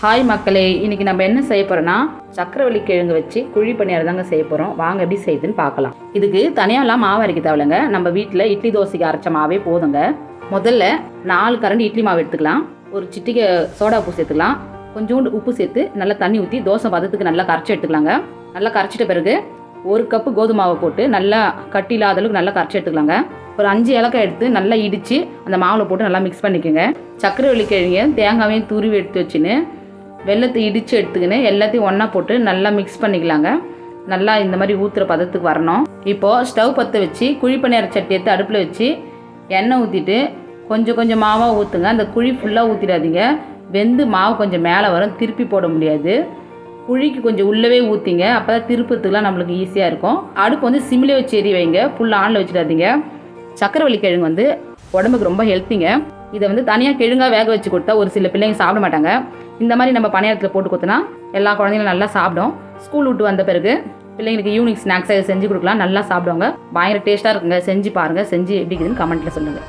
Hi மக்களே, இன்றைக்கி நம்ம என்ன செய்ய போகிறோன்னா சக்கரவள்ளி கிழங்கு வச்சு குழி பணியாரம் தாங்க செய்ய போகிறோம். வாங்க எப்படி செய்யுதுன்னு பார்க்கலாம். இதுக்கு தனியாலாம் மாவு அரைக்க தேவையில்லைங்க. நம்ம வீட்டில் இட்லி தோசைக்கு அரைச்ச மாவே போதுங்க. முதல்ல 4 கரண்டி இட்லி மாவு எடுத்துக்கலாம். ஒரு சிட்டிகை சோடா உப்பு சேர்த்துக்கலாம். கொஞ்சோண்டு உப்பு சேர்த்து நல்லா தண்ணி ஊற்றி தோசை பதத்துக்கு நல்லா கரைச்சி எடுத்துக்கலாங்க. நல்லா கரைச்சிட்ட பிறகு 1 கப்பு கோதுமை மாவை போட்டு நல்லா கட்டி இல்லாத அளவுக்கு நல்லா கரைச்சி எடுத்துக்கலாங்க. ஒரு 5 ஏலக்காய் எடுத்து நல்லா இடித்து அந்த மாவில் போட்டு நல்லா மிக்ஸ் பண்ணிக்கோங்க. சக்கரவள்ளி கிழங்கு தேங்காவையும் துருவி எடுத்து வச்சுன்னு வெல்லத்தை இடித்து எடுத்துக்கின்னு எல்லாத்தையும் ஒன்றா போட்டு நல்லா மிக்ஸ் பண்ணிக்கலாங்க. நல்லா இந்த மாதிரி ஊற்றுற பதத்துக்கு வரணும். இப்போது ஸ்டவ் பற்ற வச்சு குழி பணியார சட்டி எடுத்து அடுப்பில் வச்சு எண்ணெய் ஊற்றிட்டு கொஞ்சம் மாவாக ஊற்றுங்க. அந்த குழி ஃபுல்லாக ஊற்றிடாதீங்க. வெந்து மாவு கொஞ்சம் மேலே வரும், திருப்பி போட முடியாது. குழிக்கு கொஞ்சம் உள்ளவே ஊற்றிங்க. அப்போ தான் திருப்பத்துக்குலாம் நம்மளுக்கு ஈஸியாக இருக்கும். அடுப்பு வந்து சிம்மிலே வச்சு எரி வைங்க, ஃபுல் ஆனில் வச்சுடாதீங்க. சக்கரவள்ளி கிழங்கு வந்து உடம்புக்கு ரொம்ப ஹெல்த்திங்க. இதை வந்து தனியாக கிழங்காக வேக வச்சு கொடுத்தா ஒரு சில பிள்ளைங்க சாப்பிட மாட்டாங்க. இந்த மாதிரி நம்ம பணியாரத்தில் போட்டு கொடுத்தனா எல்லா குழந்தைங்களும் நல்லா சாப்பிடும். ஸ்கூல் விட்டு வந்த பிறகு பிள்ளைங்களுக்கு ஈவினிங் ஸ்நாக்ஸாக செஞ்சு கொடுக்கலாம், நல்லா சாப்பிடுவாங்க. பயங்கர டேஸ்ட்டாக இருக்குங்க. செஞ்சு பாருங்கள். செஞ்சு எப்படி இருக்குதுன்னு கமெண்ட்டில் சொல்லுங்கள்.